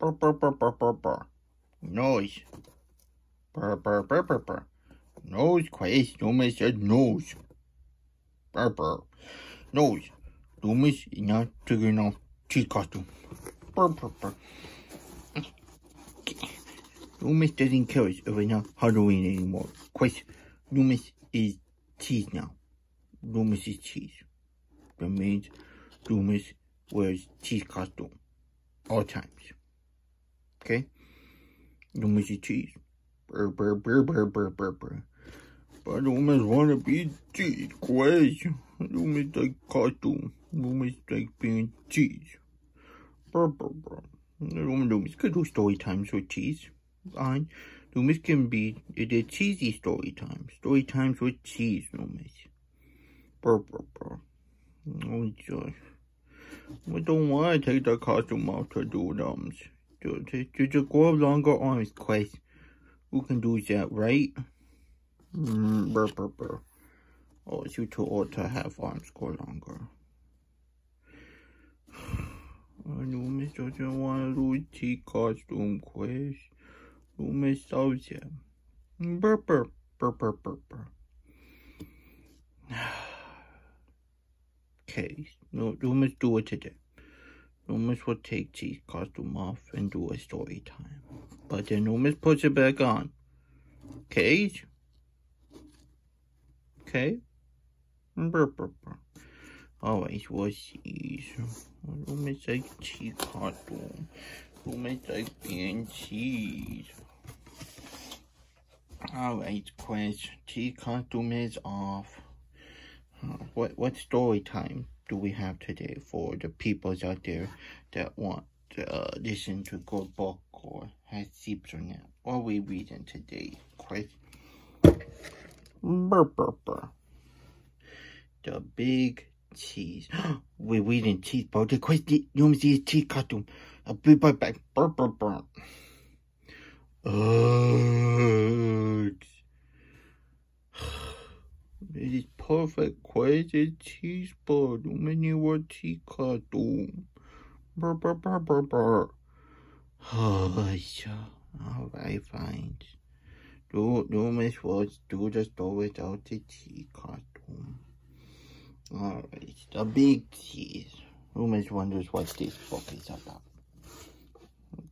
Burr, burr, burr, burr, burr, burr. Nose. Burr, burr, burr, burr, burr. Nose, Chris. Loomis said nose. Burr, burr. Nose. Loomis is not figuring out cheese costume. Burr, burr, burr. Loomis doesn't care if it's not Halloween anymore. Chris, Loomis is cheese now. Loomis is cheese. That means Loomis wears cheese costume. All times. Okay? Loomis is cheese. Burr, burr, burr, burr, burr, burr, burr. But Loomis wanna be cheese, Chris. Loomis like costume. Loomis like being cheese. Burr, burr, burr. Loomis could do story times with cheese. Fine. Loomis can be the cheesy story times. Story times with cheese, Loomis. Burr, burr, burr. Oh, joy. I don't want to take the costume off to do them. Just grow longer arms, Chris. Who can do that, right? Burr, burr, burr. Oh, it's you too old to have arms grow longer. Loomis doesn't want to lose cheese costume, Chris. Loomis loves him. Burr, burr, burr, burr, burr, burr. Okay, no, Loomis do it today. Loomis will take cheese costume off and do a story time. But then Loomis puts it back on. Okay? Okay? Burr, burr, burr. Always was cheese. Loomis like cheese costume. Loomis like being cheese. Alright, Chris. Cheese costume is off. What story time do we have today for the peoples out there that want to listen to a good book or has sleeps or nap? What are we reading today, Chris? Burr, burr, burr. The Big Cheese. We're reading cheese, bro. The Chris, Loomis is cheese costume. I'll be right back. Burr, burr, burr. It is perfect, Chris. It's cheese bird. Many word cheese costume. Burr, burr, burr, burr, burr. Alright, fine. Loomis will do the story without the cheese costume. Alright, the Big Cheese. Loomis wonders what this book is about.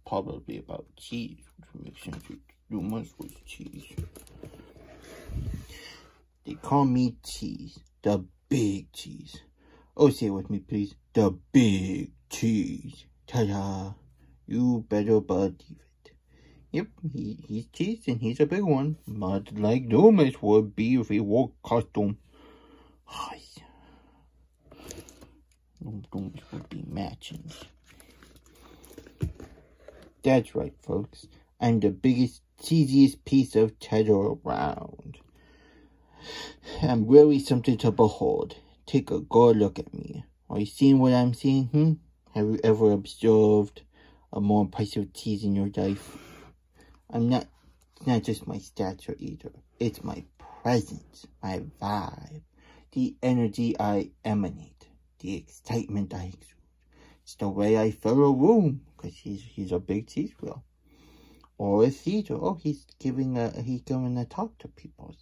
Probably about cheese, which makes sense. Loomis was cheese. They call me Cheese, the Big Cheese. Oh, say it with me, please. The Big Cheese. Ta-da! You better believe it. Yep, he's cheese and he's a big one. Much like Loomis would be if he wore costume. Loomis would be matching. That's right, folks. I'm the biggest, cheesiest piece of cheddar around. I'm really something to behold. Take a good look at me. Are you seeing what I'm seeing? Have you ever observed a more impressive cheese in your life? It's not just my stature either. It's my presence, my vibe, the energy I emanate, the excitement I exude. It's the way I fill a room, because he's a big cheese wheel. Or a theater. Oh, he's giving a talk to people.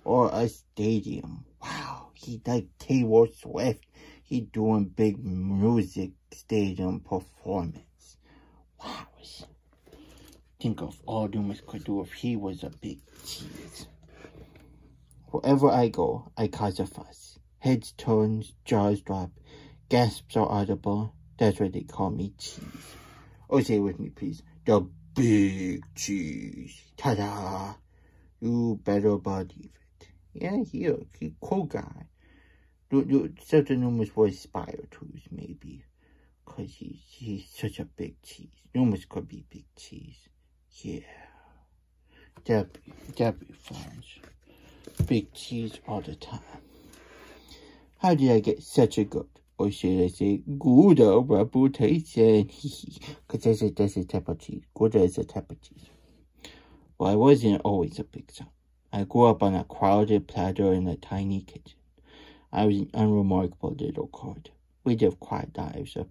Or a stadium. Wow, he like Taylor Swift. He doing big music stadium performance. Wow. Think of all Loomis could do if he was a big cheese. Wherever I go, I cause a fuss. Heads turn, jaws drop, gasps are audible. That's why they call me Cheese. Oh, say it with me, please. The Big Cheese. Ta-da! You better believe it. Yeah, he's a cool guy. Certain Loomis will aspire to, maybe. Because he's such a big cheese. Loomis could be big cheese. Yeah. That'd be fun. Big cheese all the time. How did I get such a good, or should I say, good reputation? Because that's a type of cheese. Gouda is a type of cheese. Well, I wasn't always a big son. I grew up on a crowded platter in a tiny kitchen. I was an unremarkable little kid. We lived quiet lives of,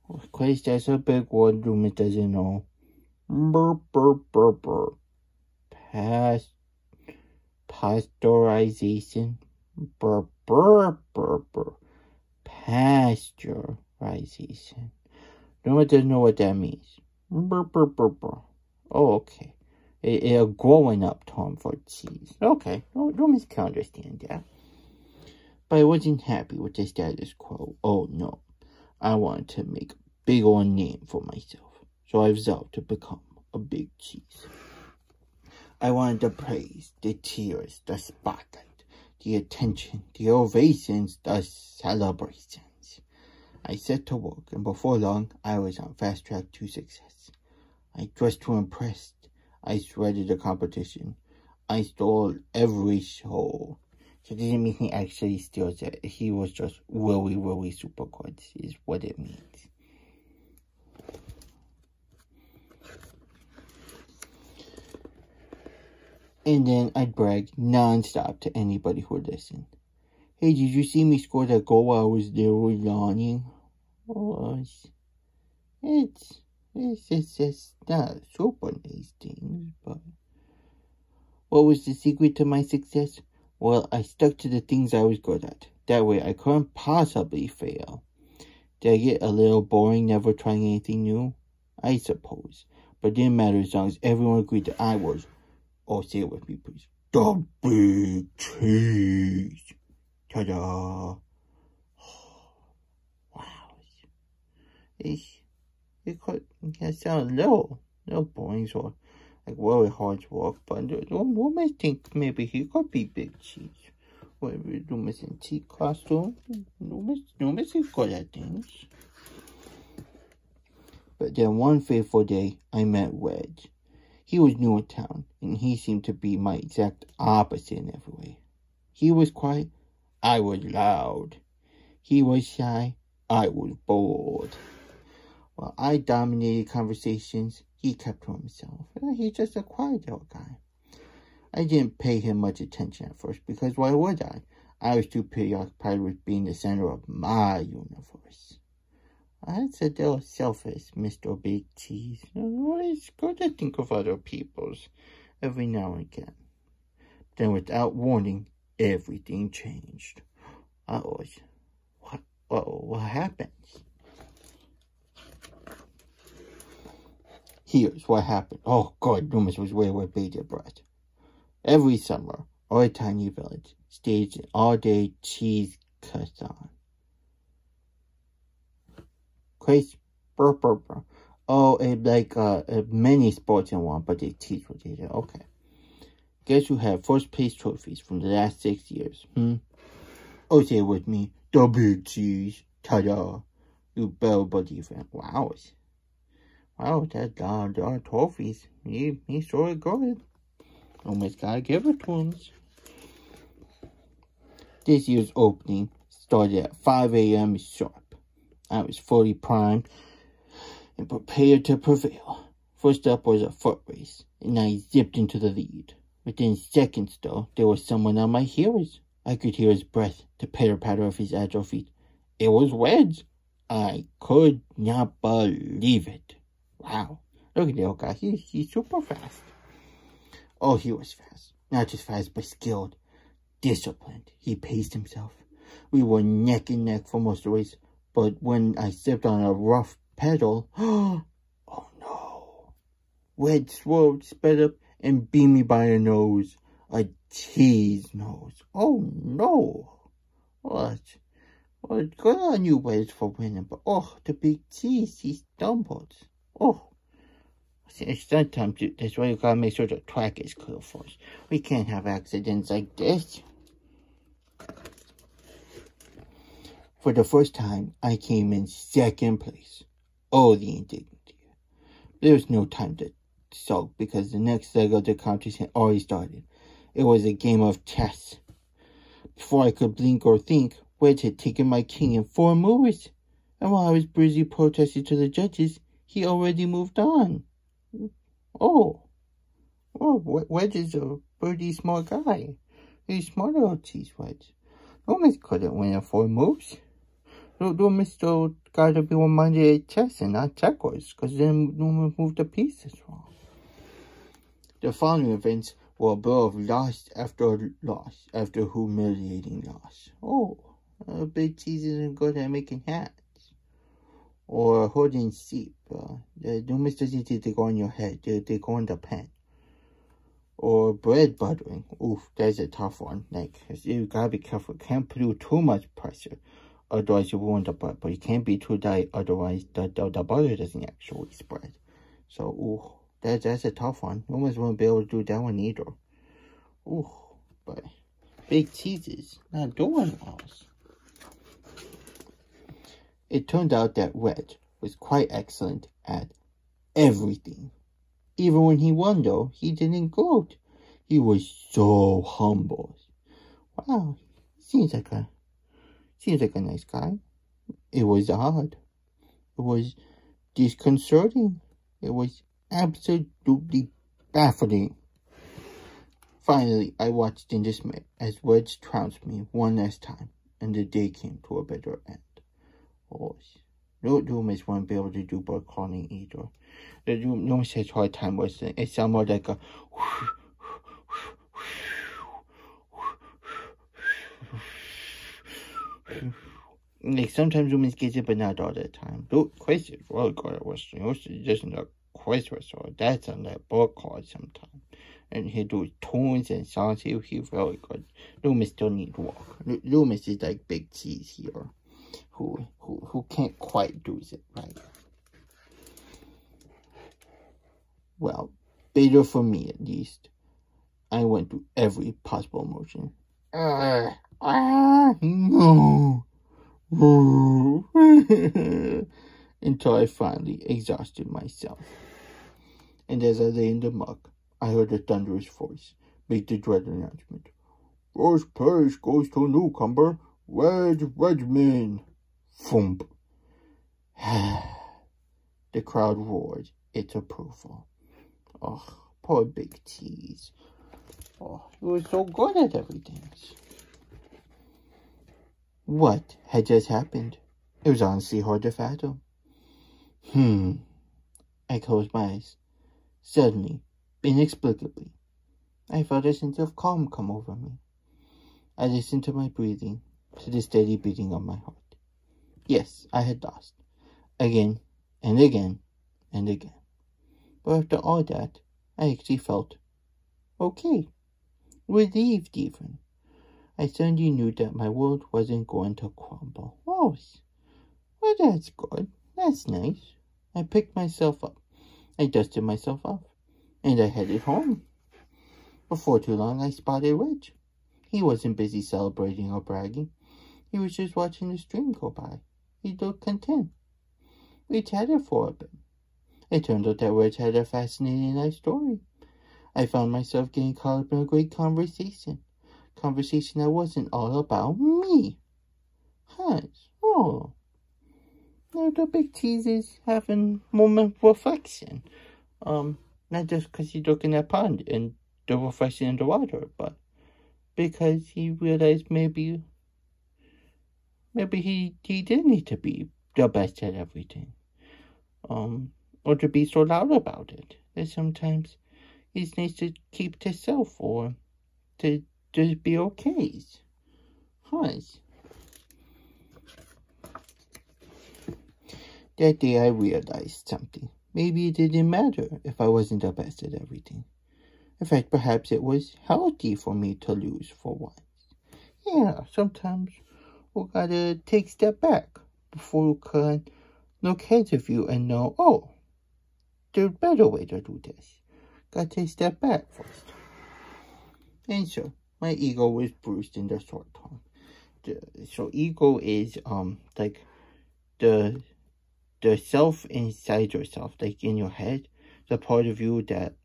Of course, that's a big word Loomis doesn't know. Burp, burp, burp, burp. Pasteurization. Burp, burp, burp, burp. Pasteurization. Loomis doesn't know what that means. Burp, burp, burp, burp. Oh, okay. A growing up term for cheese. Okay, Loomis can understand that. But I wasn't happy with the status quo. Oh no. I wanted to make a big old name for myself. So I resolved to become a big cheese. I wanted the praise, the tears, the spotlight, the attention, the ovations, the celebrations. I set to work, and before long, I was on fast track to success. I dressed to impress. I shredded the competition. I stole every show. So it doesn't mean he actually steals it. He was just really, really super good, is what it means. And then I'd brag non-stop to anybody who would listen. Hey, did you see me score that goal while I was there yawning? Oh, it's not super nice things, but... What was the secret to my success? Well, I stuck to the things I was good at. That way I couldn't possibly fail. Did I get a little boring never trying anything new? I suppose. But it didn't matter as long as everyone agreed that I was, oh, say it with me please, the big cheese. Ta-da. Wow. It sounds a little boring, so like really hard work, but Loomis think maybe he could be big cheese. Whatever, Loomis in tea costume. Loomis is good at things. But then one fateful day, I met Wedge. He was new in town, and he seemed to be my exact opposite in every way. He was quiet, I was loud. He was shy, I was bold. While I dominated conversations, he kept to himself. He's just a quiet little guy. I didn't pay him much attention at first, because why would I? I was too preoccupied with being the center of my universe. That's a little selfish, Mr. Big Cheese. It's good to think of other people's every now and again. Then without warning, everything changed. What happens? Here's what happened. Oh, God, Loomis was way with bated breath. Every summer, our tiny village staged an all-day cheese cut-on. Crazy, burp, burp, burp. Oh, it's like many sports in one, but they teach what they do. Okay. Guess who had first place trophies from the last 6 years? Oh, say it with me. The big cheese. Ta-da. You better believe it. Wow. Wow, that's our trophies. He's sure good. Almost gotta give it to him. This year's opening started at 5 a.m. sharp. I was fully primed and prepared to prevail. First up was a foot race, and I zipped into the lead. Within seconds, though, there was someone on my heels. I could hear his breath, the pitter-patter of his agile feet. It was Wedge. I could not believe it. Wow, look at the old guy. He's super fast. Oh, he was fast. Not just fast, but skilled. Disciplined. He paced himself. We were neck and neck for most of the race. But when I stepped on a rough pedal, oh no. Wedge swerved, sped up, and beat me by the nose. A cheese nose. Oh no. What? Well, good on you, Wedge, for winning. But oh, the big cheese, he stumbled. Oh. Sometimes that's why you gotta make sure the track is clear first. We can't have accidents like this. For the first time, I came in second place. Oh, the indignity. There was no time to sulk because the next leg of the competition already started. It was a game of chess. Before I could blink or think, Wedge had taken my king in 4 moves. And while I was busy protesting to the judges, he already moved on. Oh, Wedge is a pretty smart guy. He's smart little cheese Wedge. Loomis couldn't win in 4 moves. Loomis still gotta be reminded chess and not checkers, because then Loomis moved the pieces wrong. The following events were a blur of loss after loss after humiliating loss. Oh, Big Cheese isn't good at making hats. Or holding sheep. The Loomis doesn't need to go on your head, they go on the pen. Or bread buttering. Oof, that's a tough one. Like, you gotta be careful. Can't put too much pressure, otherwise you ruin the butter. But you can't be too light, otherwise the butter doesn't actually spread. So, ooh, that's a tough one. Loomis won't be able to do that one either. Ooh, but Big Cheeses not doing well. It turned out that Red was quite excellent at everything. Even when he won, though, he didn't gloat. He was so humble. Wow, seems like a nice guy. It was odd. It was disconcerting. It was absolutely baffling. Finally, I watched in dismay as Wedge trounced me one last time, and the day came to a better end. Oh, Loomis won't be able to do bird calling either. The Loomis has a hard time with it. It sounds more like a like sometimes Loomis gets it, but not all the time. Chris is really good at whistling. He doesn't know Chris whistle. That's on that bird call sometimes. And he do tunes and songs. He's really good. Loomis still needs work. Loomis is like Big Cheese here, who can't quite do it right. Well, better for me at least. I went through every possible emotion. No. Until I finally exhausted myself. And as I lay in the muck, I heard a thunderous voice make the dreaded announcement. First place goes to newcomer, Redman. Thump. The crowd roared its approval. Oh, poor Big Cheese. Oh, he was so good at everything. What had just happened? It was honestly hard to fathom. I closed my eyes. Suddenly, inexplicably, I felt a sense of calm come over me. I listened to my breathing, to the steady beating of my heart. Yes, I had lost. Again, and again, and again. But after all that, I actually felt okay. Relieved even. I suddenly knew that my world wasn't going to crumble. Oh, well, that's good. That's nice. I picked myself up. I dusted myself off. And I headed home. Before too long, I spotted Reg. He wasn't busy celebrating or bragging. He was just watching the stream go by. He looked content. We chatted for a bit. It turned out that Reg had a fascinating life story. I found myself getting caught up in a great conversation. Conversation that wasn't all about me. Hush. Oh. Now the Big Cheese is having moment of reflection. Not just because he's looking at pond and the reflection in the water, but because he realized maybe he did need to be the best at everything. Or to be so loud about it. That sometimes it's nice to keep to self or to just be okay. Hush. That day I realized something. Maybe it didn't matter if I wasn't the best at everything. In fact, perhaps it was healthy for me to lose for once. Yeah, sometimes we gotta take a step back before we can look ahead of you and know, oh, there's a better way to do this. Gotta take a step back first. And so, my ego was bruised in the short term. So ego is like the self inside yourself, like in your head, the part of you that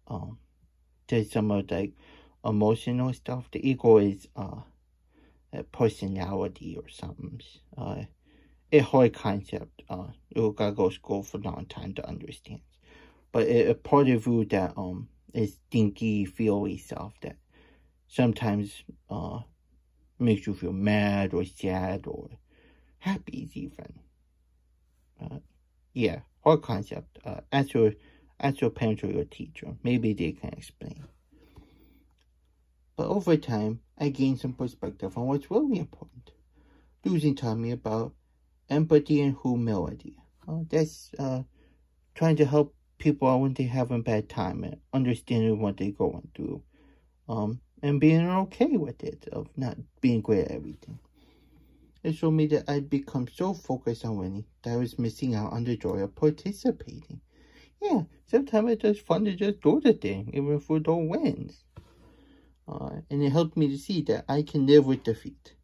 does some of like emotional stuff. The ego is a personality or something. A hard concept. You gotta go to school for a long time to understand. But a part of you that is stinky, feely self that sometimes makes you feel mad or sad or happies even. Yeah, hard concept. Ask your parents or your teacher. Maybe they can explain. But over time, I gained some perspective on what's really important. Susan taught me about empathy and humility. That's trying to help people out when they have a bad time and understanding what they're going through. And being okay with it, of not being great at everything. It showed me that I'd become so focused on winning that I was missing out on the joy of participating. Yeah, sometimes it's just fun to just do the thing, even if we don't win. And it helped me to see that I can live with defeat,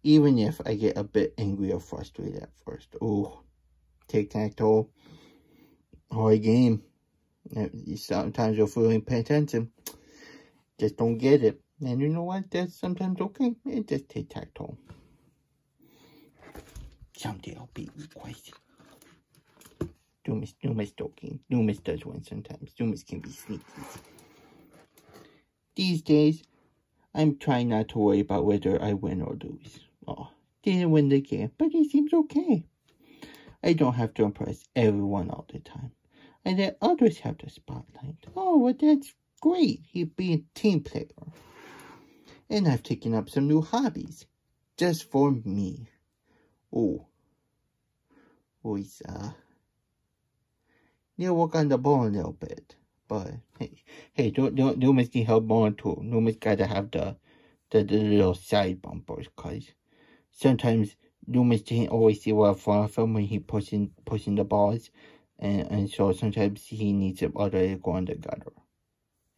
even if I get a bit angry or frustrated at first. Oh, tic-tac-toe, hard game. Sometimes you're feeling pay attention, just don't get it. And you know what? That's sometimes okay. It's just tic-tac-toe. Someday I'll beat you twice. Loomis joking. Loomis does win sometimes. Loomis can be sneaky. These days, I'm trying not to worry about whether I win or lose. Oh, didn't win the game, but it seems okay. I don't have to impress everyone all the time. I let others have the spotlight. Oh, well, that's great. He'd be a team player. And I've taken up some new hobbies. Just for me. It's, need to work on the ball a little bit. But, hey, Loomis need help balling too. Loomis gotta have the little side bumpers, cause sometimes Loomis didn't always see what fun from when he pushing the balls. And so sometimes he needs some other to go on the gutter.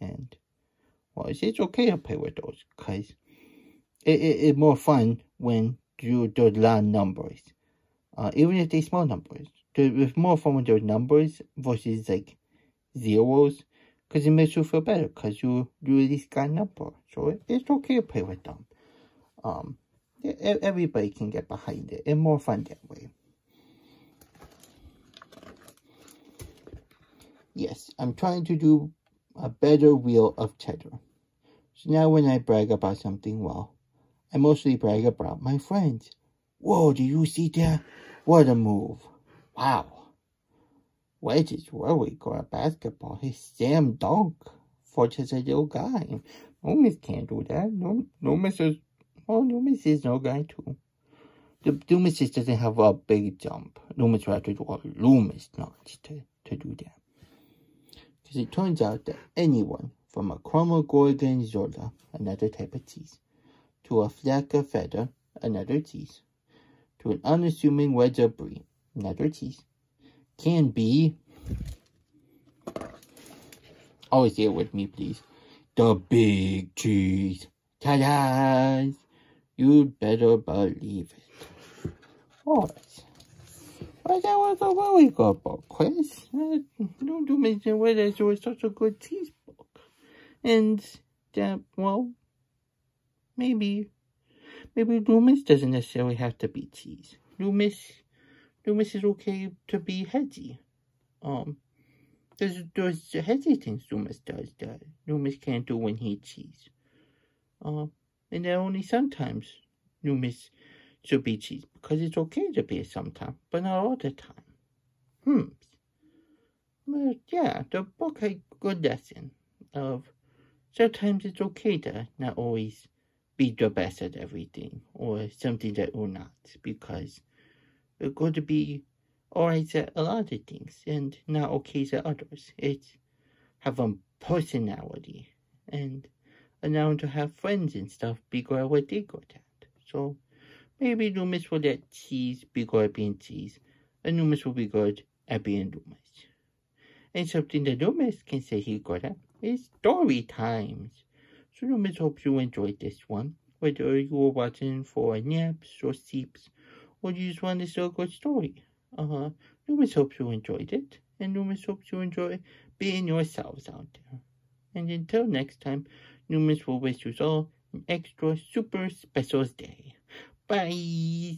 And, well, it's okay to play with those, cause it's more fun when you do a lot of numbers. Even if they small numbers. It's more fun with those numbers versus like zeros, because it makes you feel better, because you at least got a number. So it's okay to play with them. Everybody can get behind it. It's more fun that way. Yes, I'm trying to do a better wheel of cheddar. So now when I brag about something, well, I mostly brag about my friends. Whoa, do you see that? What a move. Wow. Wedge is really good at basketball. He's Sam Dunk for just a little guy. Loomis can't do that. Loomis is no guy too. Loomis just doesn't have a big jump. Loomis will have to do a Loomis launch to do that. Because it turns out that anyone from a crumble gorgonzola, another type of cheese, to a flack of feather, another cheese, to an unassuming wedge of brie, another cheese, can be, always say it with me please, the big cheese. Ta-da! You'd better believe it. Alright. Well, that was a really good book, Chris. Don't mention whether it was such a good cheese book. And that, well, maybe Loomis doesn't necessarily have to be cheese. Loomis is okay to be hedgy. There's hedgy things Loomis does that Loomis can't do when he cheese. And then only sometimes Loomis should be cheese, because it's okay to be sometimes, but not all the time. Well, yeah, the book had a good lesson of sometimes it's okay to not always be the best at everything, or something that you're not, because you're going to be alright at a lot of things, and not okay at others. It's have a personality, and allowing to have friends and stuff be good at what they good at. So, maybe Loomis will let cheese be good at being cheese, and Loomis will be good at being Loomis. And something that Loomis can say he's good at is story times. So Loomis hopes you enjoyed this one, whether you were watching for naps or sleeps, or you just want to tell a good story. Loomis hopes you enjoyed it, and Loomis hopes you enjoy being yourselves out there. And until next time, Loomis will wish you all an extra super special day. Bye!